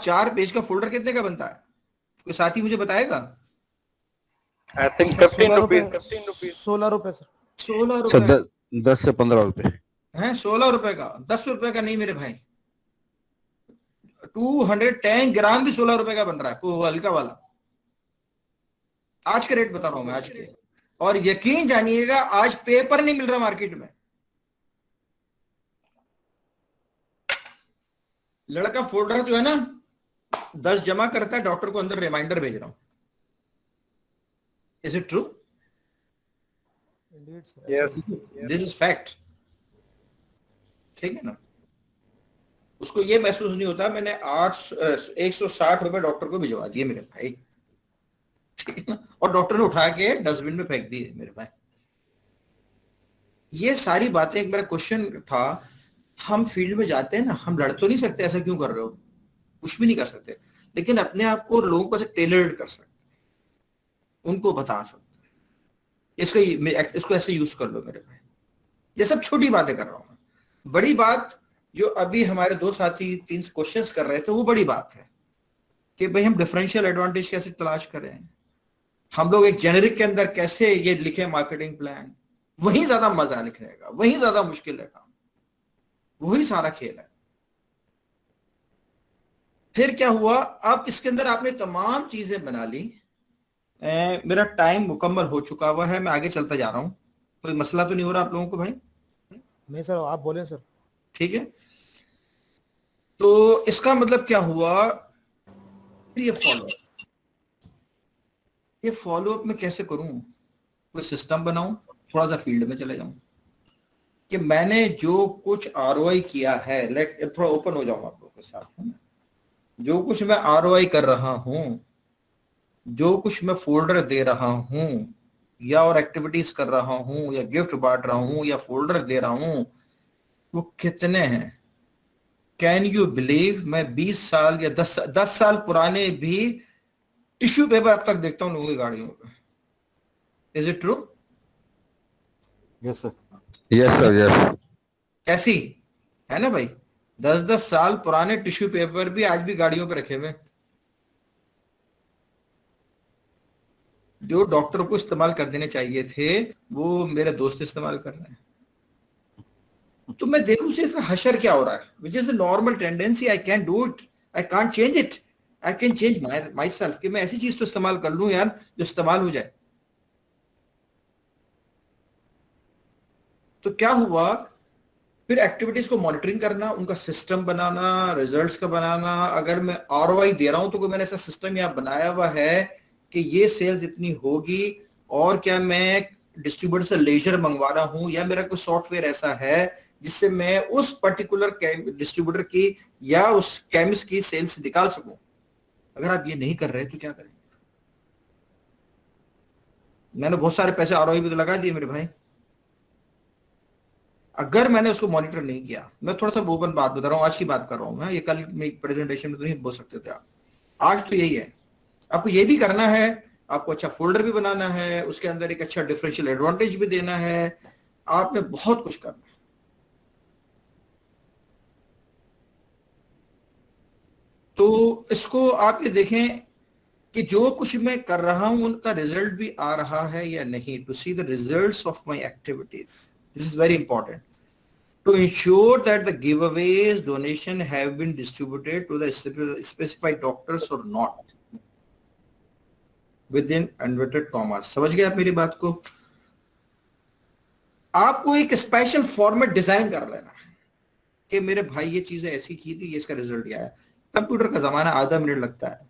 4 page का folder कितने का बनता है? कोई साथी मुझे बताएगा? आई थिंक 15 रुपीज 16 रुपए सर। 16 रुपए 10 से 15 रुपए है। 16 रुपए का, 10 रुपए का नहीं मेरे भाई। 210 ग्राम भी 16 रुपए का बन रहा है, वो हल्का वाला। आज के रेट बता रहा हूं मैं, आज के। और यकीन जानिएगा, आज पेपर नहीं मिल रहा मार्केट में। लड़का फोल्डर जो है ना 10 जमा करता है, डॉक्टर को अंदर रिमाइंडर भेज रहा हूं। Is it true? Yes, this is fact. ठीक है ना? उसको ये महसूस नहीं होता मैंने 160 रुपए डॉक्टर को भिजवा दिए मेरे भाई। ठीक है ना? और डॉक्टर ने उठा के डस्टबिन में फेंक दिए मेरे भाई। ये सारी बातें, एक मेरा क्वेश्चन था, हम फील्ड में जाते हैं ना, हम लड़ तो नहीं सकते ऐसा क्यों कर रहे हो, कुछ भी नहीं कर सकते, लेकिन अपने आप को लोगों को टेलर्ड कर सकते, उनको बता सकते इसको ऐसे यूज कर लो मेरे भाई। ये सब छोटी बातें कर रहा हूं मैं। बड़ी बात जो अभी हमारे 2 साथी 3 क्वेश्चंस कर रहे थे, वो बड़ी बात है कि भाई हम डिफरेंशियल एडवांटेज कैसे तलाश करें, हम लोग एक जेनेरिक के अंदर कैसे ये लिखे मार्केटिंग प्लान। वही ज्यादा मजा लिखने का, वही ज्यादा मुश्किल है काम, वही सारा खेल है। फिर क्या हुआ, अब इसके अंदर आपने तमाम चीजें बना ली। मेरा टाइम मुकम्मल हो चुका हुआ है, मैं आगे चलता जा रहा हूं। कोई मसला तो नहीं हो रहा आप लोगों को भाई? नहीं सर, आप बोले सर। ठीक है, तो इसका मतलब क्या हुआ, ये फॉलो अप मैं कैसे करूं? कोई सिस्टम बनाऊं, थोड़ा सा फील्ड में चले जाऊं कि मैंने जो कुछ आरओआई किया है, थोड़ा ओपन हो जाऊं आप लोगों के साथ, है ना? जो कुछ मैं आरओआई कर रहा हूं, जो कुछ मैं फोल्डर दे रहा हूं, या और एक्टिविटीज कर रहा हूं, या गिफ्ट बांट रहा हूं, या फोल्डर दे रहा हूं, वो कितने हैं? कैन यू बिलीव, मैं 20 साल या 10 साल पुराने भी टिश्यू पेपर अब तक देखता हूं लोगों की गाड़ियों पे। Is it true? Yes sir, yes sir, yes. कैसी है ना भाई? 10-10 साल पुराने टिश्यू पेपर भी आज भी गाड़ियों पे रखे हुए, जो डॉक्टर को इस्तेमाल कर देने चाहिए थे, वो मेरे दोस्त इस्तेमाल कर रहे हैं। तो मैं देखूं से हशर क्या हो रहा है, which is a normal tendency. I can do it, I can't change it, I can change my self, कि मैं ऐसी चीज तो इस्तेमाल कर लूं यार जो इस्तेमाल हो जाए। तो क्या हुआ, फिर एक्टिविटीज को मॉनिटरिंग करना, उनका सिस्टम बनाना, रिजल्ट्स का बनाना। अगर मैं आरओआई दे रहा हूं तो कोई मैंने ऐसा सिस्टम यहाँ बनाया हुआ है कि ये सेल्स इतनी होगी, और क्या मैं डिस्ट्रीब्यूटर से लेजर मंगवा रहा हूं, या मेरा कोई सॉफ्टवेयर ऐसा है जिससे मैं उस पर्टिकुलर डिस्ट्रीब्यूटर की या उस केमिस्ट की सेल्स निकाल सकूं। अगर आप ये नहीं कर रहे तो क्या करें? मैंने बहुत सारे पैसे आरओआई पे तो लगा दिए मेरे भाई। अगर मैंने उसको मॉनिटर नहीं किया, मैं थोड़ा सा ओपन बात बता रहा हूं, आज की बात कर रहा हूं मैं, ये कल में एक प्रेजेंटेशन में तो नहीं बोल सकते थे आप। आज तो यही है, आपको ये भी करना है, आपको अच्छा फोल्डर भी बनाना है, उसके अंदर एक अच्छा डिफरेंशियल एडवांटेज भी देना है, आपने बहुत कुछ करना है। तो इसको आप ये देखें कि जो कुछ मैं कर रहा हूं उनका रिजल्ट भी आ रहा है या नहीं, to see the results of my activities. This is very important to ensure that the giveaways donation have been distributed to the specified doctors or not within inverted commas। समझ गए आप मेरी बात को? आपको एक स्पेशल फॉर्मेट डिजाइन कर लेना है कि मेरे भाई ये चीजें ऐसी की थी, ये इसका रिजल्ट आया। कंप्यूटर का जमाना, आधा मिनट लगता है।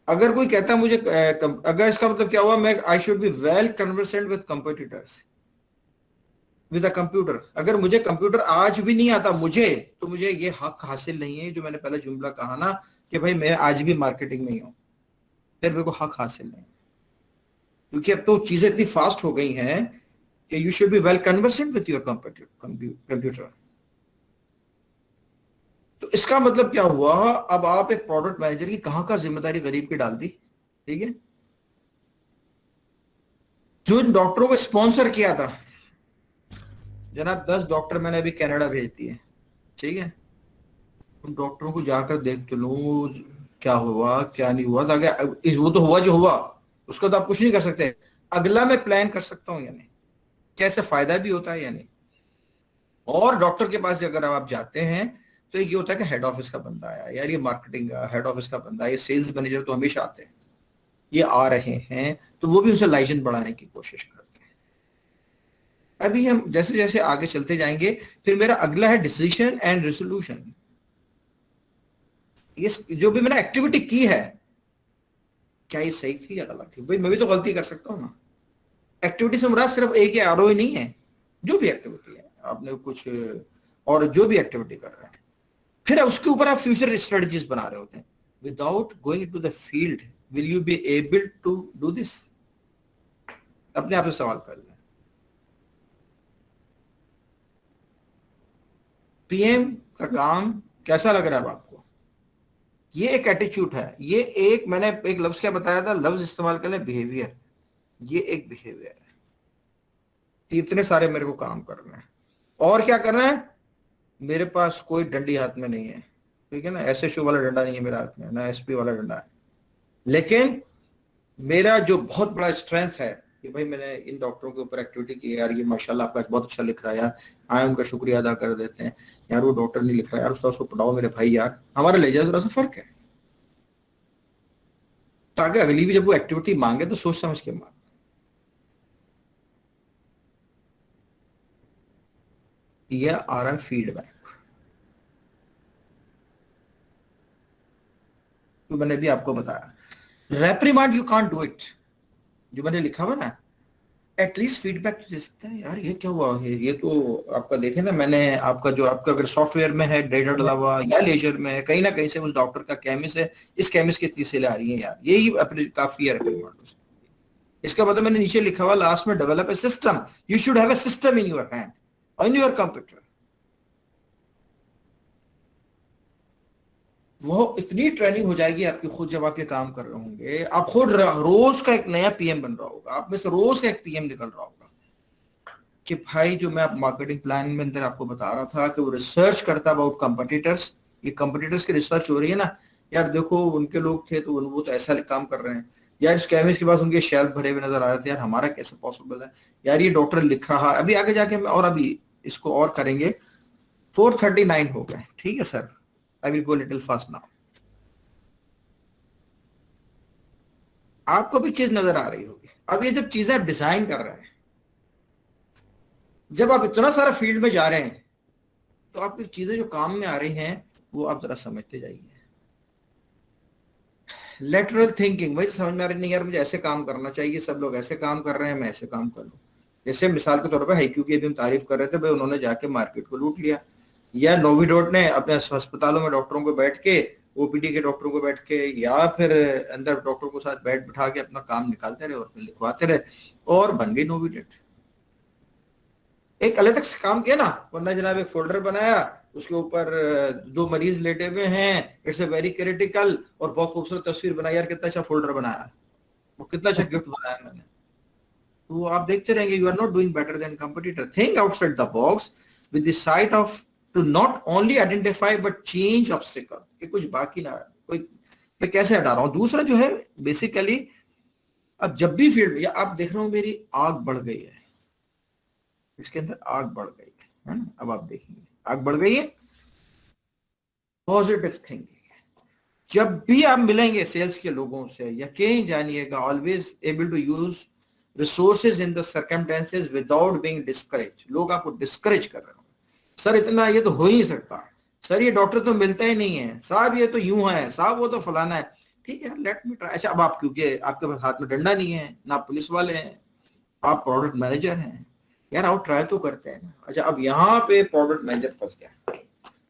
अगर कोई कहता है मुझे अगर इसका मतलब क्या हुआ, मैं I should be well conversant with competitors with a computer. अगर मुझे कंप्यूटर आज भी नहीं आता मुझे, तो मुझे ये हक हासिल नहीं है जो मैंने पहले जुमला कहा ना कि भाई मैं आज भी मार्केटिंग में ही हूं, फिर मेरे को हक हासिल नहीं। क्योंकि अब तो चीजें इतनी फास्ट हो गई हैं कि you should be well conversant with your computer. तो इसका मतलब क्या हुआ, अब आप एक प्रोडक्ट मैनेजर की कहां का जिम्मेदारी गरीब की डाल दी। ठीक है, जो इन डॉक्टरों को स्पॉन्सर किया था, जनाब 10 डॉक्टर मैंने अभी कनाडा भेज दिए। ठीक है, उन डॉक्टरों को जाकर देख तो लूं क्या हुआ क्या नहीं हुआ, ताकि वो तो हुआ जो हुआ उसका तो आप कुछ नहीं कर सकते, अगला मैं प्लान कर सकता हूँ या नहीं, कैसे फायदा भी होता है या नहीं। और डॉक्टर के पास अगर आप जाते हैं तो ये होता है कि हेड ऑफिस का बंदा आया यार, ये मार्केटिंग का हेड ऑफिस का बंदा, ये सेल्स मैनेजर तो हमेशा आते हैं, ये आ रहे हैं, तो वो भी उनसे लाइसेंस बढ़ाने की कोशिश करते हैं। अभी हम जैसे जैसे आगे चलते जाएंगे, फिर मेरा अगला है डिसीजन एंड रेजोल्यूशन। ये जो भी मैंने एक्टिविटी की है, क्या ये सही थी या गलत थी? भाई मैं भी तो गलती कर सकता हूँ ना। एक्टिविटी से मुराद सिर्फ एक या आरओई नहीं है, जो भी एक्टिविटी है आपने कुछ, और जो भी एक्टिविटी कर रहे हैं, फिर उसके ऊपर आप फ्यूचर स्ट्रेटजीज बना रहे होते हैं। Without going to the field will you be able to do this? अपने आप से सवाल कर लें। पीएम का काम कैसा लग रहा है आपको? ये एक एटीट्यूड है, ये एक, मैंने एक लफ्ज क्या बताया था, लफ्ज इस्तेमाल कर लें, बिहेवियर। ये एक बिहेवियर है। इतने सारे मेरे को काम करना है, और क्या करना है? मेरे पास कोई डंडी हाथ में नहीं है, ठीक है ना, एसएचओ वाला डंडा नहीं है मेरे हाथ में, ना एसपी वाला डंडा है। लेकिन मेरा जो बहुत बड़ा स्ट्रेंथ है कि भाई मैंने इन डॉक्टरों के ऊपर एक्टिविटी की यार, ये माशाल्लाह आपका बहुत अच्छा लिख रहा है यार, आए उनका शुक्रिया अदा कर देते हैं यार, वो डॉक्टर नहीं लिख रहा यार, उसको पढ़ाओ मेरे भाई यार, हमारा ले जाए थोड़ा सा फर्क है, ताकि अगली भी जब वो एक्टिविटी मांगे तो सोच समझ के मांगे। यह आ रहा है फीडबैक, तो मैंने भी आपको बताया, रेप्रिमांड यू कांट डू इट, जो मैंने लिखा हुआ ना, एटलीस्ट फीडबैक दे सकते हैं यार, ये क्या हुआ है, ये तो आपका देखे ना, मैंने आपका जो आपका अगर सॉफ्टवेयर में है डेटा डला हुआ या लेजर में है, कहीं ना कहीं से उस डॉक्टर का केमिस है, इस केमिस की इतनी सेल आ रही है यार, यही अपने काफी है रेप्रिमांड। इसका मतलब मैंने नीचे लिखा हुआ लास्ट में, develop a system, you should have a system in your hand, on your computer. वो इतनी ट्रेनिंग हो जाएगी आपकी खुद, जब आप ये काम कर रहे होंगे, आप खुद रोज का एक नया पीएम बन रहा होगा, आप में से रोज का एक पीएम निकल रहा होगा कि भाई जो मैं मार्केटिंग प्लान में अंदर आपको बता रहा था कि वो रिसर्च करता अबाउट कंपटीटर्स, ये कंपटीटर्स की रिसर्च हो रही है ना यार, देखो उनके लोग थे तो वो तो ऐसा काम कर रहे हैं यार, इस केमिस्ट के पास उनके शेल्फ भरे हुए नजर आ रहे थे यार, हमारा कैसे पॉसिबल है यार, ये डॉक्टर लिख रहा है, अभी आगे जाके हम और अभी इसको और करेंगे। 439 हो गए, ठीक है sir, I will go little fast now. आपको भी चीज नजर आ रही होगी। अब ये जब चीजें आप डिजाइन कर रहे हैं, जब आप इतना सारा फील्ड में जा रहे हैं, तो आपकी चीजें जो काम में आ रही हैं वो आप जरा समझते जाइए। लेटरल थिंकिंग, मुझे समझ में आ रही नहीं यार, मुझे ऐसे काम करना चाहिए, सब लोग ऐसे काम कर रहे हैं, मैं ऐसे काम कर लूं। जैसे मिसाल के तौर पर हाईक्यू की अभी हम तारीफ कर रहे थे, भाई उन्होंने जाके मार्केट को लूट लिया, या नोविडोट ने अपने अस्पतालों में डॉक्टरों को बैठ के, ओपीडी के डॉक्टरों को बैठ के, या फिर अंदर डॉक्टरों को साथ बैठ बिठा के अपना काम निकालते रहे और लिखवाते रहे, और बन गई नोविडोट। एक अलग तक से काम किया ना, वरना जनाब एक फोल्डर बनाया, उसके ऊपर 2 मरीज लेटे हुए हैं, इट्स ए वेरी क्रिटिकल, और बहुत खूबसूरत तस्वीर बनाई यार, कितना अच्छा फोल्डर बनाया, वो कितना अच्छा गिफ्ट बनाया मैंने। तो आप देखते रहेंगे, you are not doing better than competitor. Think outside the box with the sight of to not only identify but change obstacle, कि कुछ बाकी ना कोई, मैं कैसे हटा रहा हूं। दूसरा जो है बेसिकली, अब जब भी फील्ड में, या आप देख रहे हो मेरी आग बढ़ गई है, इसके अंदर आग बढ़ गई है ना, अब आप देखेंगे आग बढ़ गई है। पॉजिटिव थिंकिंग, जब भी आप मिलेंगे सेल्स के लोगों से, यकीन जानिएगा, always able to use resources in the circumstances without being discourage. लोग आपको डिस्करेज कर रहे हो, सर इतना ये तो हो ही नहीं सकता, सर ये डॉक्टर तो मिलता ही नहीं है, साहब ये तो यूं है, साहब वो तो फलाना है, ठीक है लेट मी ट्राई। अच्छा अब आप, क्योंकि आपके पास हाथ में डंडा नहीं है, ना पुलिस वाले हैं, आप प्रोडक्ट मैनेजर हैं यार, आप ट्राई तो करते हैं ना। अच्छा अब यहाँ पे प्रोडक्ट मैनेजर फंस गया,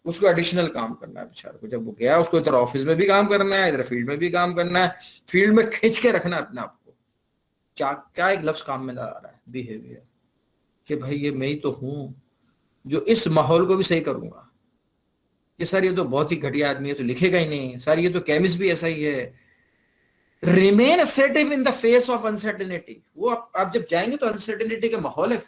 उसको एडिशनल काम करना है बेचारे को, जब वो गया उसको इधर ऑफिस में भी काम करना है, इधर फील्ड में भी काम करना है, फील्ड में खींच के रखना है अपने आप को। क्या क्या एक लफ्ज काम में आ रहा है, बिहेवियर, कि भाई ये मैं ही तो हूं जो इस माहौल को भी सही करूंगा, कि सर ये तो बहुत ही घटिया आदमी है तो लिखेगा ही नहीं, सर ये तो केमिस्ट भी ऐसा ही है। Remain assertive in the face of uncertainty. वो आप जब जाएंगे तो अनसर्टेनिटी का माहौल है,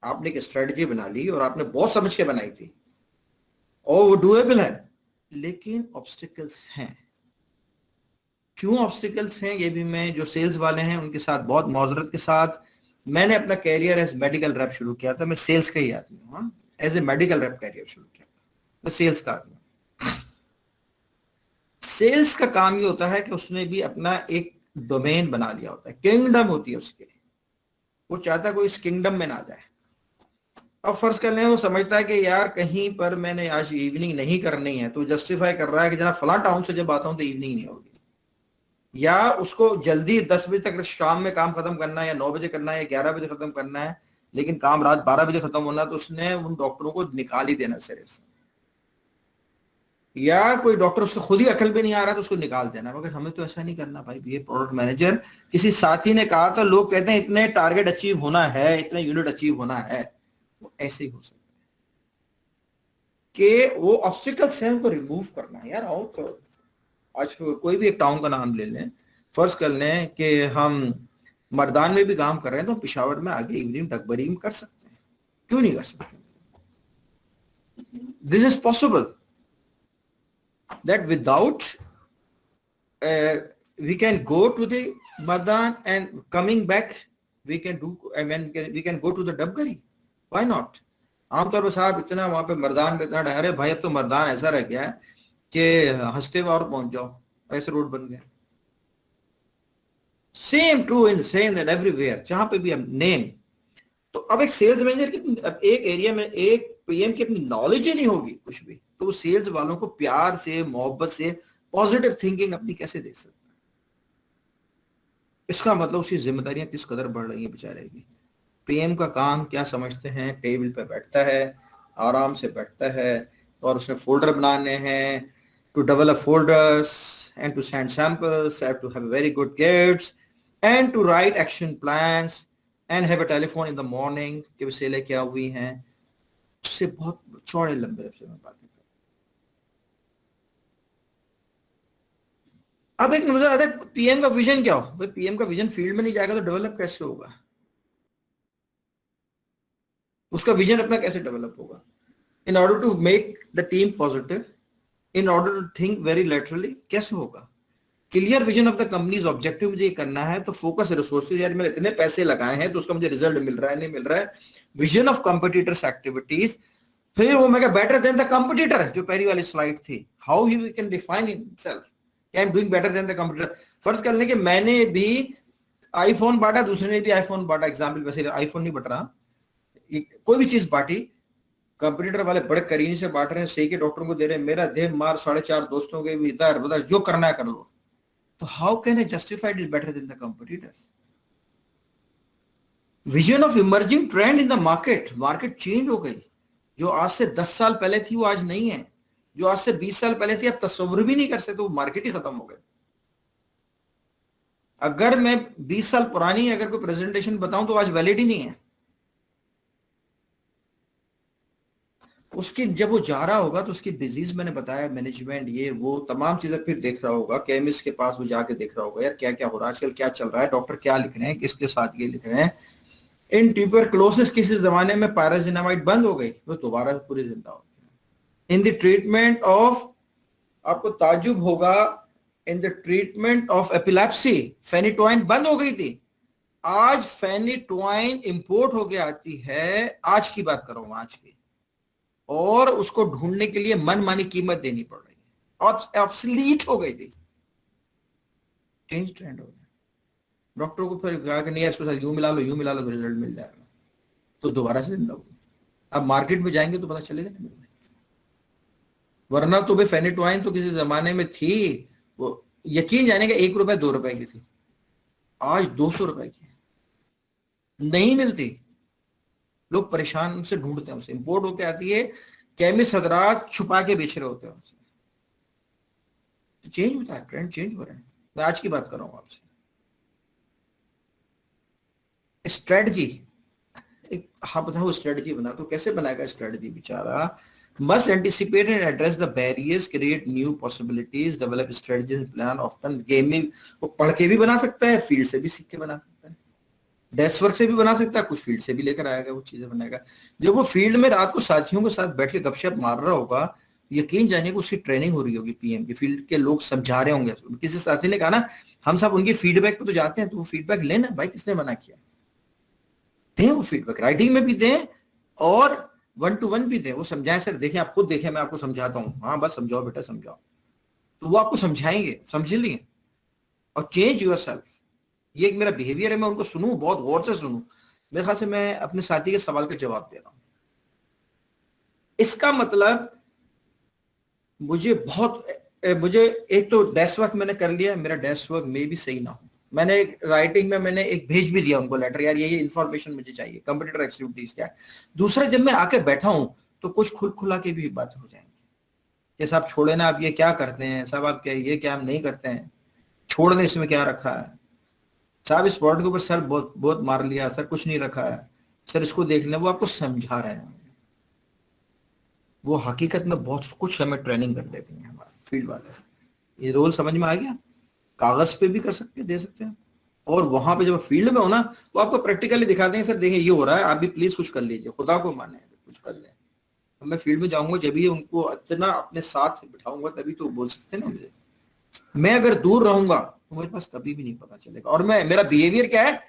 आपने एक स्ट्रेटजी बना ली और आपने बहुत समझ के बनाई थी, और वो डूएबल है, लेकिन ऑब्स्टिकल्स हैं। क्यों ऑब्स्टिकल्स हैं, ये भी मैं, जो सेल्स वाले हैं उनके साथ बहुत मौजरत के साथ, मैंने अपना कैरियर एज मेडिकल रैप शुरू किया था। मैं सेल्स का ही आदमी हूँ, as a medical rep career शुरू किया था, मैं सेल्स का आदमी। सेल्स का काम ये होता है कि उसने भी अपना एक डोमेन बना लिया होता है, किंगडम होती है उसके, वो चाहता है कोई इस किंगडम में ना जाए। अब फर्ज कर लें वो समझता है कि यार कहीं पर मैंने आज इवनिंग नहीं करनी है, तो जस्टिफाई कर रहा है कि जना फला टाउन से जब आता हूं तो इवनिंग नहीं होगी, या उसको जल्दी 10 बजे तक शाम में काम खत्म करना है, या 9 बजे करना है, या 11 बजे खत्म करना है, लेकिन काम रात 12 बजे खत्म होना, तो उसने उन डॉक्टरों को निकाल ही देना सिरे से। या कोई डॉक्टर उसको खुद ही अकल भी नहीं आ रहा तो उसको निकाल देना। मगर हमें तो ऐसा नहीं करना भाई। ये प्रोडक्ट मैनेजर, किसी साथी ने कहा था, लोग कहते हैं इतने टारगेट अचीव होना है, इतने यूनिट अचीव होना है, वो ऐसे ही हो सकता है कि वो ऑब्स्टिकल्स हैं उनको रिमूव करना है। यार और तो आज कोई भी एक टाउन का नाम ले लें, फर्ज कर लें कि हम मर्दान में भी काम कर रहे हैं, तो पिशावर में आगे इवनिंग डकबरी में कर सकते हैं, क्यों नहीं कर सकते? This is possible that without we can go to the Mardan and coming back we can do, I mean we can go to the Dabgari, why not? आमतौर पर साहब इतना वहां पे मर्दान में इतना अरे भाई अब तो मर्दान ऐसा रह गया है कि हंसते हुए और पहुंच जाओ, ऐसे रोड बन गए। Same true in same and everywhere, जहां पे भी हम नेम। तो अब एक सेल्स मैनेजर की, अब एक एरिया में एक पीएम की अपनी नॉलेज ही नहीं होगी कुछ भी, तो वो सेल्स वालों को प्यार से, मोहब्बत से, पॉजिटिव थिंकिंग अपनी कैसे दे सकता है? इसका मतलब उसकी जिम्मेदारियां किस कदर बढ़ रही हैं बेचारे की। पीएम का काम क्या समझते हैं? टेबल पे बैठता है, आराम से बैठता है, और उसने फोल्डर बनाने हैं, to develop folders and to send samples, have to have very good gifts and to write action plans and have a telephone in the morning कि सेलें क्या हुई हैं। उससे बहुत चौड़े लंबे से मैं बातें कर। अब एक नजर आता है पीएम का विजन क्या हो। भाई पीएम का विजन फील्ड में नहीं जाएगा तो डेवलप कैसे होगा? उसका विजन अपना कैसे डेवलप होगा? In order to make the team positive, in order to think very laterally, कैसे होगा? Clear vision of the company's objective मुझे करना है, तो फोकस रिसोर्सेज, यार मैंने इतने पैसे लगाए हैं तो उसका मुझे रिजल्ट मिल रहा है नहीं मिल रहा है। विजन ऑफ कॉम्पिटिटर्स एक्टिविटीज, फिर वो मैं बेटर देन द कॉम्पिटिटर, जो पहली वाली स्लाइड थी, how he can define himself, I am doing better than the competitor. फर्ज कर लें कि मैंने भी आईफोन बांटा, दूसरे ने भी आईफोन बांटा, एग्जाम्पल वैसे आईफोन नहीं बट रहा, कोई भी चीज बांटी, कंप्यूटर वाले बड़े करीने से बांट रहे हैं, सही के डॉक्टरों को दे रहे हैं, मेरा देह मार 4.5 दोस्तों के भी इधर उधर, जो करना है कर लो, तो how can I justify it better than the competitors? Vision of emerging trend in the market, market change हो गई, जो आज से 10 साल पहले थी वो आज नहीं है, जो आज से 20 साल पहले थी आप तस्वुर भी नहीं कर सकते, वो मार्केट ही खत्म हो गए। अगर मैं 20 साल पुरानी अगर कोई प्रेजेंटेशन बताऊं तो आज वैलिड ही नहीं है। उसकी जब वो जा रहा होगा तो उसकी डिजीज, मैंने बताया, मैनेजमेंट, ये वो तमाम चीजें फिर देख रहा होगा, केमिस्ट के पास वो जाके देख रहा होगा, यार क्या क्या हो रहा है आजकल, क्या चल रहा है, डॉक्टर क्या लिख रहे हैं, किसके साथ ये लिख रहे हैं। इन ट्यूबरक्लोसिस किसी जमाने में पैराजिनामाइड बंद हो गई, वो दोबारा पूरी जिंदा हो गया। इन द ट्रीटमेंट ऑफ, आपको ताजुब होगा, in the treatment of epilepsy phenytoin बंद हो गई थी, आज फेनिटोइन इंपोर्ट होके आती है, आज की बात कर रहा हूं, आज की, और उसको ढूंढने के लिए मनमानी कीमत देनी पड़ रही है, ऑब्सोलीट हो गई थी, चेंज ट्रेंड हो गया। डॉक्टर को फिर कहा कि नहीं इसके साथ यूं मिला लो तो रिजल्ट मिल जाएगा, तो दोबारा से जिंदा हो गई। अब मार्केट में जाएंगे तो पता चलेगा नहीं, वरना तो भाई फेनिटोइन तो किसी जमाने में थी, वो यकीन जाने का 1 रुपए 2 रुपए की थी, आज 200 रुपए की नहीं मिलती, लोग परेशान से ढूंढते हैं, उसे इंपोर्ट होके आती है, केमिस्ट हजरात छुपा के बेच रहे होते हैं उसे। तो चेंज होता है, ट्रेंड चेंज हो रहे हैं। मैं आज की बात कर रहा हूं आपसे। स्ट्रेटजी, एक हाँ बताओ, स्ट्रेटजी बना तो कैसे बनाएगा स्ट्रेटजी बेचारा? Must anticipate and address the barriers, create new possibilities, develop strategies plan. Often gaming वो पढ़ के भी बना सकता है, फील्ड से भी सीख के बना सकता है, डेस्क वर्क से भी बना सकता है, कुछ फील्ड से भी लेकर आएगा, वो चीजें बनाएगा। जब वो फील्ड में रात को साथियों के साथ बैठ के गपशप मार रहा होगा यकीन जानिए कि उसकी ट्रेनिंग हो रही होगी, पीएम की फील्ड के लोग समझा रहे होंगे। किसी साथी ने कहा ना, हम सब उनकी फीडबैक पे तो जाते हैं, तो वो फीडबैक लेना भाई, किसने मना किया? दें वो फीडबैक, राइटिंग में भी दें और 1-to-1 भी दें। वो समझाएं, सर देखें, आप खुद देखें, मैं आपको समझाता हूँ, हाँ बस समझाओ बेटा समझाओ, तो वो आपको समझाएंगे, समझ लिए। और चेंज यूर सेल्फ, ये एक मेरा बिहेवियर है, मैं उनको सुनूं, बहुत गौर से सुनूं। मेरे ख्याल से मैं अपने साथी के सवाल का जवाब दे रहा हूं। इसका मतलब मुझे एक तो डेस्क वर्क मैंने कर लिया, मेरा डेस्क वर्क में भी सही ना हो, मैंने राइटिंग में मैंने एक भेज भी दिया उनको लेटर, यार ये इन्फॉर्मेशन मुझे चाहिए, कंप्यूटर एक्टिविटीज क्या है। दूसरा, जब मैं आके बैठा हूं तो कुछ खुल खुला के भी बात हो जाएंगी, ये साहब छोड़े ना, आप ये क्या करते हैं साहब, आप क्या ये क्या हम नहीं करते हैं, छोड़ दें, इसमें क्या रखा है साहब, इस प्रोडक्ट के ऊपर सर बहुत बहुत मार लिया सर, कुछ नहीं रखा है सर, इसको देख लें। वो आपको समझा रहे हैं, वो हकीकत में बहुत कुछ हमें ट्रेनिंग कर देते हैं हमारे फील्ड वाले। ये रोल समझ में आ गया? कागज पे भी कर सकते हैं, दे सकते हैं, और वहां पे जब फील्ड में हो ना, वो आपको प्रैक्टिकली दिखा देंगे, सर देखिए ये हो रहा है, आप भी प्लीज कुछ कर लीजिए, खुदा को माने कुछ कर लें। मैं फील्ड में जाऊंगा, जब भी उनको इतना अपने साथ बिठाऊंगा, तभी तो बोल सकते हैं ना मुझे। मैं अगर दूर रहूंगा तो मेरे पास कभी भी नहीं पता चलेगा। और मेरा बिहेवियर क्या है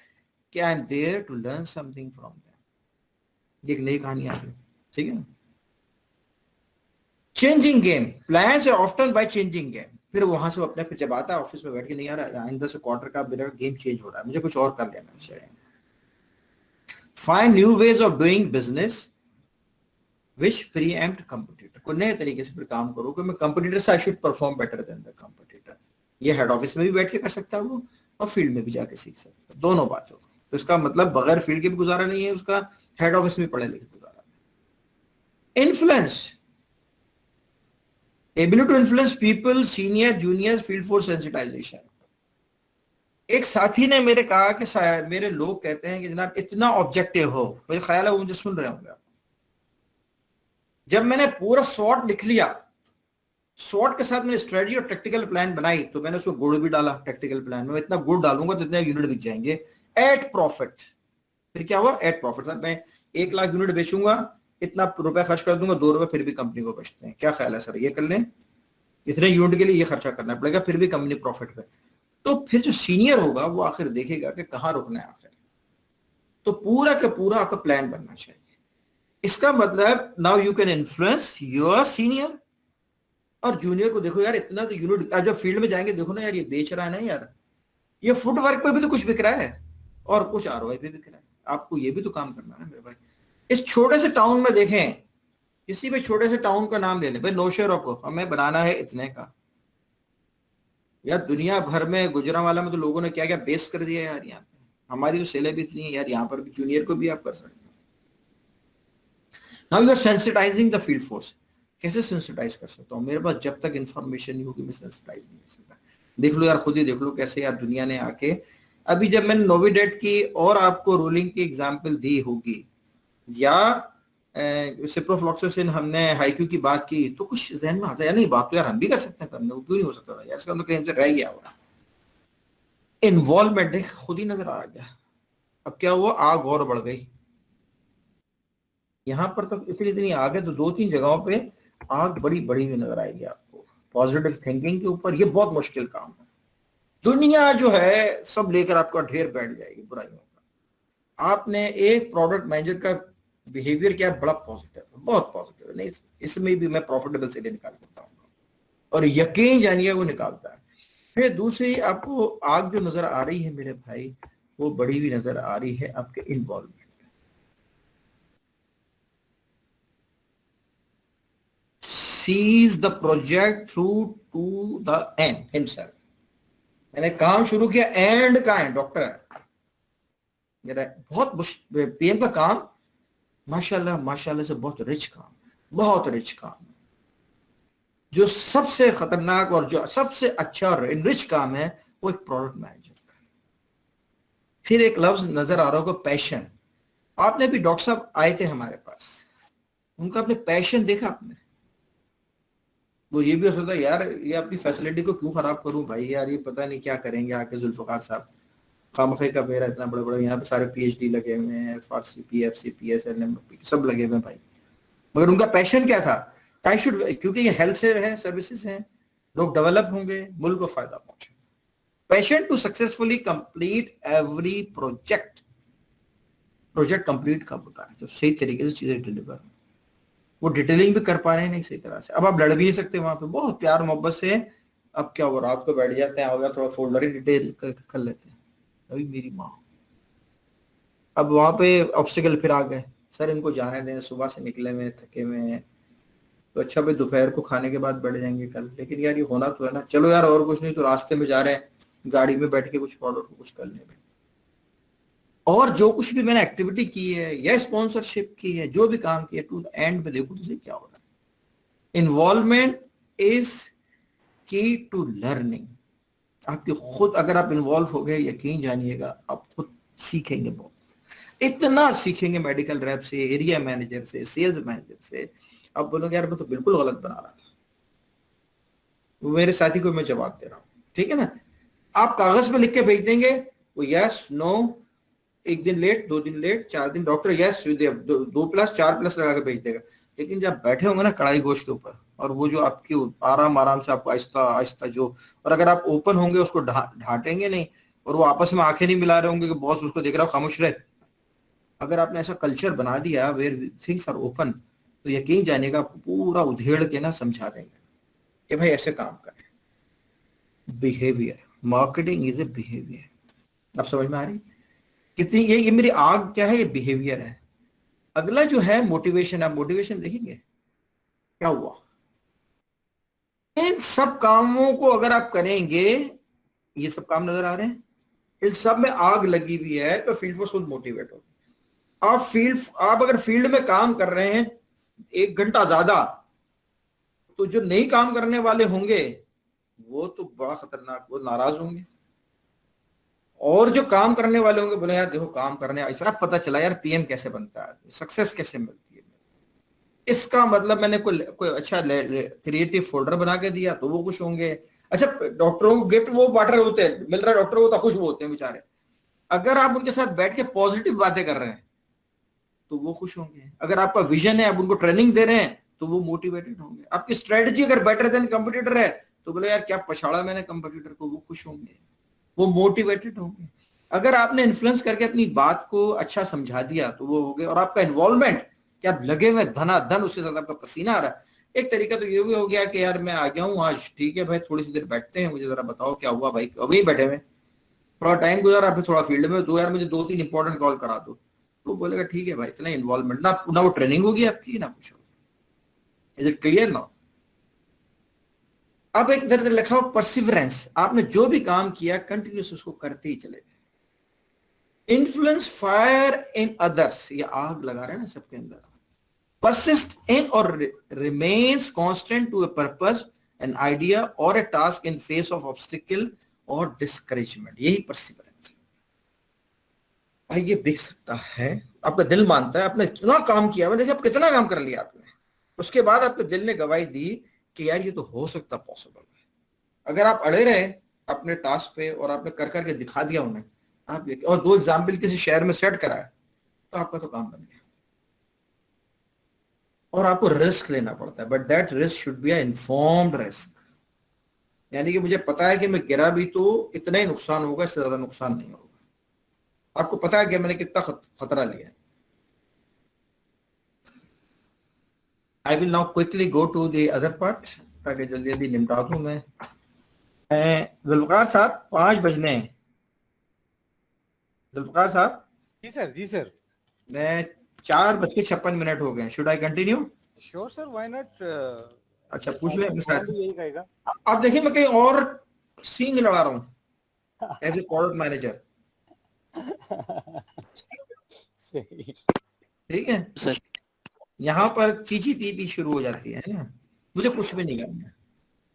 कि I am there to learn something from them. एक नई कहानी आ गई, ठीक है ना। Changing game, plans are often by changing game. फिर वहां से वो अपने, फिर जब आता है ऑफिस में बैठ के, नहीं आ रहा आइंदा से क्वार्टर का मेरा गेम चेंज हो रहा है, मुझे कुछ और कर लेना चाहिए। Find new ways of doing business which pre-empt competitor. को नए तरीके से फिर काम करो कि मैं कंपटीटर से I should perform better than the competitor. ये हेड ऑफिस में भी बैठ के कर सकता है वो, और फील्ड में भी जाके सीख सकता है, दोनों बातों। तो इसका मतलब बगैर फील्ड के भी गुजारा नहीं है उसका, हेड ऑफिस में पढ़े लिखे गुजारा। Influence, ability to influence people, senior junior, field force sensitization. एक साथी ने मेरे कहा कि मेरे लोग कहते हैं कि जनाब इतना ऑब्जेक्टिव हो, मुझे ख्याल है वो मुझे सुन रहे होंगे। जब मैंने पूरा शॉर्ट लिख लिया, शॉर्ट के साथ मैंने स्ट्रेटजी और टेक्टिकल प्लान बनाई, तो मैंने उसमें गुड़ भी डाला टेक्टिकल प्लान में, इतना गुड़ डालूंगा तो इतने यूनिट बिक जाएंगे एट प्रॉफिट। फिर क्या हुआ? At profit. मैं 1 लाख यूनिट बेचूंगा, इतना रुपए खर्च कर दूंगा, 2 रुपए फिर भी कंपनी को बचते हैं। क्या ख्याल है सर, ये कर लें, इतने यूनिट के लिए ये खर्चा करना पड़ेगा, फिर भी कंपनी प्रॉफिट पे। तो फिर जो सीनियर होगा वो आखिर देखेगा कि कहां रुकना है आखिर, तो पूरा का पूरा आपका प्लान बनना चाहिए। इसका मतलब now you can influence your senior, और जूनियर को देखो यार इतना तो यूनिट, जब फील्ड में जाएंगे देखो ना यार ये बेच रहा है ना यार, ये फुटवर्क पे भी तो कुछ बिक रहा है और कुछ आरओआई पे बिक रहा है, आपको ये भी तो काम करना है मेरे भाई। इस छोटे से टाउन में देखें, किसी भी छोटे से टाउन का नाम ले लें भाई, नौशेरा को हमें बनाना है इतने का, यार दुनिया भर में गुजरांवाला में तो लोगों ने क्या क्या बेस कर दिया यार, यहाँ पे हमारी तो सेलें भी इतनी है यार, यहाँ पर भी जूनियर को भी आप कर सकते हैं। Now you are sensitizing the field force. कैसे सेंसिटाइज कर सकता हूँ? मेरे पास जब तक इंफॉर्मेशन नहीं होगी मैं सेंसिटाइज नहीं कर सकता। देख लो यार, खुद ही देख लो कैसे यार दुनिया ने आके, अभी जब मैंने नोविडेट की और आपको रोलिंग की एग्जांपल दी होगी, या सिप्रोफ्लॉक्सासिन हमने हाईक्यू की बात की, तो कुछ जहन में आता है यार, नहीं बात तो यार हम भी कर सकते हैं, करने को क्यों नहीं हो सकता था यार, इसका मतलब कहीं से रह गया होगा। इन्वॉल्वमेंट देख खुद ही नजर आ गया। अब क्या हुआ, आग और बढ़ गई। यहाँ पर तो इतनी आग है, तो 2-3 जगहों पे आग बड़ी बड़ी हुई नजर आएगी आपको। पॉजिटिव थिंकिंग के ऊपर ये बहुत मुश्किल काम है। दुनिया जो है सब लेकर आपका ढेर बैठ जाएगी बुराइयों का। आपने एक प्रोडक्ट मैनेजर का बिहेवियर क्या है, बड़ा पॉजिटिव है, बहुत पॉजिटिव है, नहीं इसमें भी मैं प्रॉफिटेबल से निकाल सकता हूँ, और यकीन जानिए वो निकालता है। फिर दूसरी आपको आग जो नजर आ रही है मेरे भाई, वो बड़ी हुई नजर आ रही है आपके involvement. sees the project through to the end himself। मैंने काम शुरू किया, एंड का है डॉक्टर है मेरा, बहुत पीएम का काम माशाल्लाह माशाल्लाह से बहुत रिच काम, बहुत रिच काम। जो सबसे खतरनाक और जो सबसे अच्छा और इनरिच काम है वो एक प्रोडक्ट मैनेजर का। फिर एक लफ्ज नजर आ रहा होगा, पैशन। आपने भी डॉक्टर साहब आए थे हमारे पास, उनका आपने पैशन देखा आपने? वो ये भी हो सकता है यार ये अपनी फैसिलिटी को क्यों खराब करूं भाई, यार ये पता नहीं क्या करेंगे आके जुल्फकार साहब, खामखे का मेरा इतना बड़ा बड़ा यहाँ पे सारे पीएचडी लगे हुए हैं, फारसी पीएफसी पीएसएलएम सब लगे हुए हैं भाई। मगर उनका पैशन क्या था? आई शुड, क्योंकि ये हेल्थ से है, सर्विसेज हैं, लोग डेवलप होंगे, मुल्क को फायदा पहुंचे। Passion to successfully complete every project complete कब होता है? जब सही तरीके से चीजें डिलीवर, वो डिटेलिंग भी कर पा रहे हैं नहीं सही तरह से। अब आप लड़ भी नहीं सकते वहां पे, बहुत प्यार मोहब्बत से, अब क्या हुआ, रात को बैठ जाते हैं, हो गया थोड़ा फोल्डर ही डिटेल कर लेते हैं, अभी मेरी माँ। अब वहां पे ऑब्स्टिकल फिर आ गए, सर इनको जाने दें, सुबह से निकले हुए थके हुए हैं, तो अच्छा भाई दोपहर को खाने के बाद बैठ जाएंगे कल, लेकिन यार ये होना तो है ना, चलो यार और कुछ नहीं तो रास्ते में जा रहे हैं, गाड़ी में बैठ के कुछ पढ़ो, कुछ कर लें। और जो कुछ भी मैंने एक्टिविटी की है या स्पॉन्सरशिप की है, जो भी काम किया, टू द एंड में देखो तुझे क्या हो रहा है। इन्वॉल्वमेंट इज की टू लर्निंग। आपके खुद अगर आप इन्वॉल्व हो गए, यकीन जानिएगा आप खुद सीखेंगे, बहुत इतना सीखेंगे, मेडिकल रैप से, एरिया मैनेजर से, सेल्स मैनेजर से। आप बोलोगे यार मैं तो बिल्कुल गलत बना रहा था, वो मेरे साथी को मैं जवाब दे रहा हूँ, ठीक है ना। आप कागज में लिख के भेज देंगे, वो यस नो, एक दिन लेट, 2 दिन लेट, 4 दिन, डॉक्टर यस 2+ 4+ लगा के भेज देगा। लेकिन जब बैठे होंगे ना कढ़ाई गोश्त के ऊपर, और वो जो आपकी आराम से आपको आहिस्ता आहिस्ता जो, और अगर आप ओपन होंगे, उसको ढांटेंगे नहीं, और वो आपस में आंखें नहीं मिला रहे होंगे कि बॉस उसको देख रहा हो, खामोश रहे। अगर आपने ऐसा कल्चर बना दिया वेयर थिंग्स आर ओपन, तो यकीन जानिएगा आपको पूरा उधेड़ के ना समझा देंगे कि भाई ऐसे काम करें। Behaviour, marketing is a behaviour. आप समझ में आ रही कितनी, ये मेरी आग क्या है, ये बिहेवियर है। अगला जो है मोटिवेशन, आप मोटिवेशन देखेंगे क्या हुआ। इन सब कामों को अगर आप करेंगे, ये सब काम नजर आ रहे हैं, इन सब में आग लगी हुई है, तो फील्ड फोर्स खुद मोटिवेट होगी। आप अगर फील्ड में काम कर रहे हैं 1 घंटा ज्यादा, तो जो नहीं काम करने वाले होंगे वो तो बड़ा खतरनाक, वो नाराज होंगे। और जो काम करने वाले होंगे बोले यार देखो काम करने, इतना पता चला यार पीएम कैसे बनता है, सक्सेस कैसे मिलती है। इसका मतलब मैंने कोई अच्छा क्रिएटिव फोल्डर बना के दिया तो वो खुश होंगे। अच्छा डॉक्टरों को गिफ्ट वो बांट रहे होते हैं, मिल रहा है डॉक्टरों को, तो खुश होते हैं बेचारे। अगर आप उनके साथ बैठ के पॉजिटिव बातें कर रहे हैं तो वो खुश होंगे। अगर आपका विजन है, आप उनको ट्रेनिंग दे रहे हैं, तो वो मोटिवेटेड होंगे। आपकी स्ट्रेटजी अगर बेटर देन कंपटीटर है, तो बोले यार क्या पछाड़ा मैंने कंपटीटर को, वो खुश होंगे, वो मोटिवेटेड होंगे। अगर आपने इन्फ्लुएंस करके अपनी बात को अच्छा समझा दिया तो वो हो गए। और आपका इन्वॉल्वमेंट, क्या आप लगे हुए धनाधन, उसके साथ आपका पसीना आ रहा है। एक तरीका तो ये भी हो गया कि यार मैं आ गया हूँ आज, ठीक है भाई थोड़ी सी देर बैठते हैं, मुझे जरा बताओ क्या हुआ भाई, अभी बैठे हुए थोड़ा टाइम गुजारा, फिर थोड़ा फील्ड में दो यार, मुझे 2-3 इंपॉर्टेंट कॉल करा दो। तो बोलेगा ठीक है भाई, इतना इन्वॉल्वमेंट, ना वो ट्रेनिंग होगी आपकी, ना कुछ होगी। Is it clear now? अब एक इधर लिखा हो परसिवरेंस, आपने जो भी काम किया कंटिन्यूस उसको करते ही चले। इन्फ्लुएंस फायर इन अदर्स, ये आग लगा रहे हैं ना सबके अंदर। persist in or remains constant to a purpose, an idea or a task in face of obstacle or discouragement, यही perseverance। भाई ये बिक सकता है, आपका दिल मानता है, आपने इतना काम किया, देखिए आप कितना काम कर लिया आपने, उसके बाद आपके दिल ने गवाही दी कि यार ये तो हो सकता पॉसिबल है। अगर आप अड़े रहे अपने टास्क पे और आपने कर करके दिखा दिया उन्हें, आप और 2 एग्जाम्पल किसी शहर में सेट कराया, तो आपका तो काम बन गया। और आपको रिस्क लेना पड़ता है, but that risk should be informed risk, यानी कि मुझे पता है कि मैं गिरा भी तो इतना ही नुकसान होगा, इससे ज्यादा नुकसान नहीं होगा। आपको पता है कि मैंने कितना खतरा लिया है। I will now quickly go to the other part, ताकि जल्दी जल्दी निपटा दूं मैं। जुल्फकार साहब 5 बजने हैं। जुल्फकार साहब जी सर, जी सर। 4:56 हो गए। Should I continue? Sure sir, why not. अच्छा पूछ ले अपने साथ। यही कहेगा। आप देखिए मैं कहीं और सींग लड़ा रहा हूँ एज ए प्रोडक्ट मैनेजर। ठीक है सर, यहाँ पर चीची पी शुरू हो जाती है ना। मुझे कुछ भी नहीं करना है,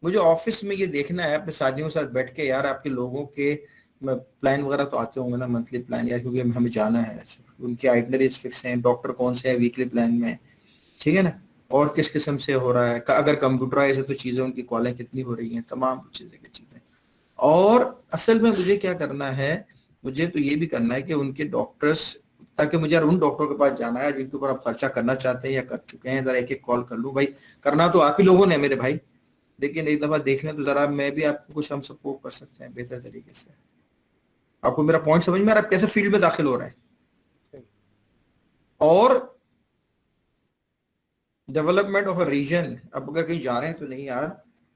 मुझे ऑफिस में ये देखना है अपने साथियों के साथ बैठ के, यार आपके लोगों के प्लान वगैरह तो आते होंगे ना, मंथली प्लान, यार क्योंकि हमें जाना है, उनके आइटनरीज फिक्स हैं, डॉक्टर कौन से हैं वीकली प्लान में, ठीक है ना, और किस किस्म से हो रहा है, अगर कंप्यूटराइज है तो चीजें उनकी कॉलें कितनी हो रही हैं, तमाम चीजें की चीजें। और असल में मुझे क्या करना है, मुझे तो ये भी करना है कि उनके डॉक्टर्स ताकि मुझे यार उन डॉक्टरों के पास जाना है जिनके ऊपर आप खर्चा करना चाहते हैं या कर चुके हैं, जरा एक एक कॉल कर लूं भाई। करना तो आप ही लोगों ने मेरे भाई, लेकिन एक दफा देख लें तो जरा मैं भी आपको कुछ हम सपोर्ट कर सकते हैं बेहतर तरीके से। आपको मेरा पॉइंट समझ में आ रहा है, आप कैसे फील्ड में दाखिल हो रहे हैं? और डेवलपमेंट ऑफ अ रीजन, अब अगर कहीं जा रहे हैं तो नहीं यार,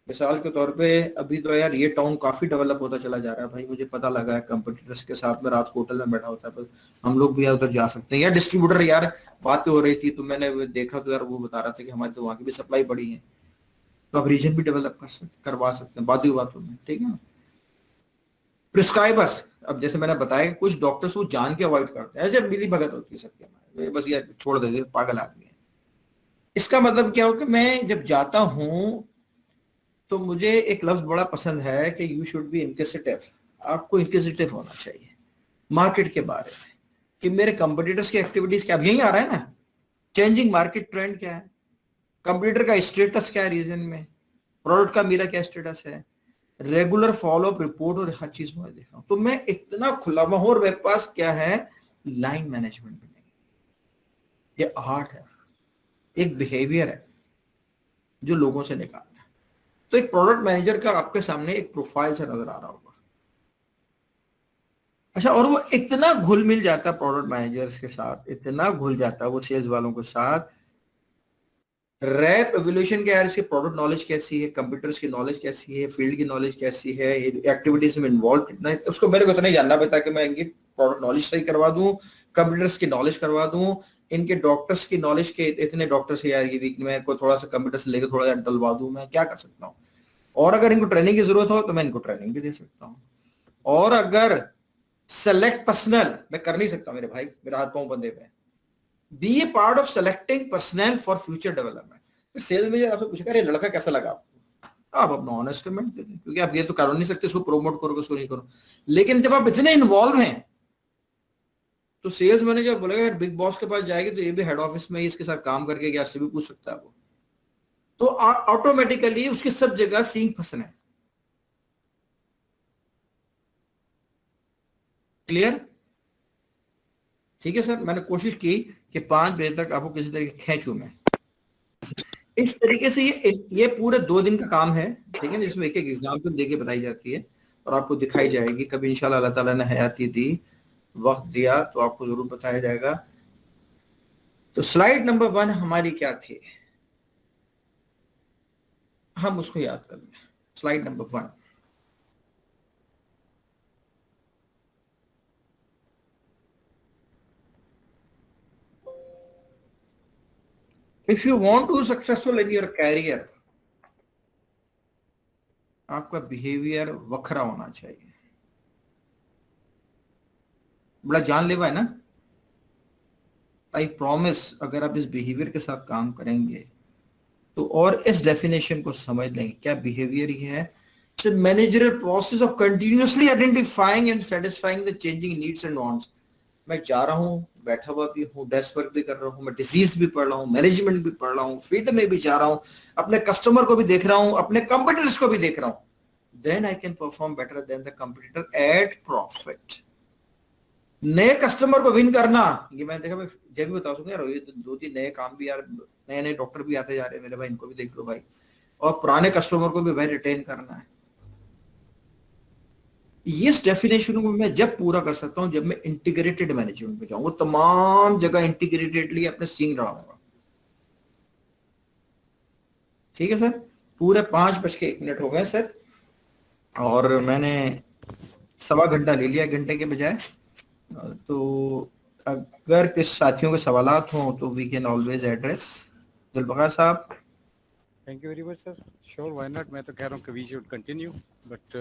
मिसाल के तौर पे अभी तो यार ये टाउन काफी डेवलप होता चला जा रहा है भाई, मुझे पता लगा है कंपटीटर्स के साथ में रात को होटल में बैठा होता है, बस हम लोग भी यार उधर जा सकते हैं। यार डिस्ट्रीब्यूटर यार बात हो रही थी तो मैंने देखा तो यार वो बता रहा था कि हमारे तो वहां की भी सप्लाई बड़ी है, तो आप रीजन भी डेवलप करवा सकते हैं बातों में, ठीक है ना। प्रिस्क्राइबर्स, अब जैसे मैंने बताया कुछ डॉक्टर्स वो जान के अवॉइड करते हैं, जब मिली भगत होती है सबके हमारे, बस यार छोड़ देते पागल आदमी है। इसका मतलब क्या हो कि मैं जब जाता हूं तो मुझे एक लफ्ज बड़ा पसंद है कि यू शुड बी इनक्विजिटिव, आपको इनक्विजिटिव होना चाहिए मार्केट के बारे में कि मेरे कंपटीटर्स की एक्टिविटीज क्या, अब यही आ रहा है ना, चेंजिंग मार्केट ट्रेंड क्या है, कंपटीटर का स्टेटस क्या है रीजन में, प्रोडक्ट का मेरा क्या स्टेटस है, रेगुलर फॉलोअप रिपोर्ट और हर चीज मैं देख रहा हूं। तो मैं इतना खुला हुआ हूं और मेरे पास क्या है, लाइन मैनेजमेंट भी नहीं, ये आर्ट है, एक बिहेवियर है जो लोगों से निकालना है। तो एक प्रोडक्ट मैनेजर का आपके सामने एक प्रोफाइल से नजर आ रहा होगा। अच्छा, और वो इतना घुल मिल जाता है प्रोडक्ट मैनेजर्स के साथ, इतना घुल जाता है वो सेल्स वालों के साथ, रैप एवोल्यूशन क्या है, इसकी प्रोडक्ट नॉलेज कैसी है, कंप्यूटर्स की नॉलेज कैसी है, फील्ड की नॉलेज कैसी है, एक्टिविटीज में इन्वॉल्व कितना है, उसको मेरे को इतना ही जानना पड़ता है कि मैं इनकी प्रोडक्ट नॉलेज सही करवा दूं, कंप्यूटर्स की नॉलेज करवा दूं, इनके डॉक्टर्स की नॉलेज के इतने डॉक्टर्स यार ये वीक में को थोड़ा सा कंप्यूटर से लेकर थोड़ा डलवा दूं, मैं क्या कर सकता हूँ। और अगर इनको ट्रेनिंग की जरूरत हो तो मैं इनको ट्रेनिंग भी दे सकता हूँ। और अगर सेलेक्ट पर्सनल मैं कर नहीं सकता मेरे भाई, मेरा हाथ पांव बंधे हुए, be a part of selecting personal for future development. फिर सेल्स में आपसे पूछेगा अरे लड़का कैसा लगा आपको, आप अपना ऑनेस्ट कमेंट दे दें, क्योंकि आप ये तो कर नहीं सकते इसको प्रमोट करो उसको नहीं करो। लेकिन जब आप इतने इन्वॉल्व हैं तो सेल्स मैनेजर बोलेगा यार बिग बॉस के पास जाएगी तो ये भी हेड ऑफिस में इसके साथ काम करके क्या से भी पूछ सकता है वो, तो ऑटोमेटिकली उसकी सब जगह सींग फंसना है। क्लियर? ठीक है सर, मैंने कोशिश की कि 5 बजे तक आपको किसी तरीके खींचूं मैं। इस तरीके से ये पूरे 2 दिन का काम है, ठीक है ना, जिसमें एक एक एग्जाम्पल देके बताई जाती है और आपको दिखाई जाएगी। कभी इंशाल्लाह अल्लाह ताला ने हयाती दी, वक्त दिया तो आपको जरूर बताया जाएगा। तो स्लाइड नंबर 1 हमारी क्या थी, हम उसको याद कर लें। Slide number 1, if you want to be successful in your career, आपका बिहेवियर वखरा होना चाहिए। बड़ा जानलेवा है ना, आई प्रॉमिस अगर आप इस बिहेवियर के साथ काम करेंगे तो, और इस डेफिनेशन को समझ लेंगे क्या बिहेवियर ही है, it's a managerial process of continuously identifying and satisfying the changing needs and wants. मैं जा रहा हूँ, बैठा हुआ भी हूँ, डेस्क वर्क भी कर रहा हूँ, मैं डिजीज भी पढ़ रहा हूँ, मैनेजमेंट भी पढ़ रहा हूँ, फील्ड में भी जा रहा हूँ, अपने कस्टमर को भी देख रहा हूँ, अपने कंपटीटर्स को भी देख रहा हूँ, then I can perform better than the competitor at profit. नए कस्टमर को विन करना, ये मैंने देखा, मैं जब भी बता सकूं यार, ये 2-3 नए काम भी यार, नए नए डॉक्टर भी आते जा रहे हैं मेरे भाई, इनको भी देख लो भाई, और पुराने कस्टमर को भी भाई रिटेन करना है। इस डेफिनेशन को मैं जब पूरा कर सकता हूं जब मैं इंटीग्रेटेड मैनेजमेंट में जाऊंगा, तमाम जगह इंटीग्रेटेडली अपने सींग लड़ाऊंगा। ठीक है सर, पूरे 5:01 हो गए सर, और मैंने 1.25 घंटा ले लिया 1 घंटे के बजाय। तो अगर किस साथियों के सवालात हों तो we can always address. Zulfikar साहब। Thank you very much sir, sure why not. मैं तो कह रहा हूँ कि वी शुड कंटिन्यू, बट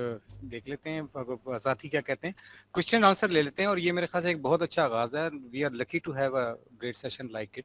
देख लेते हैं साथी क्या कहते हैं, क्वेश्चन आंसर ले लेते हैं। और ये मेरे ख्याल से एक बहुत अच्छा आगाज है, we are lucky to have a great session like it.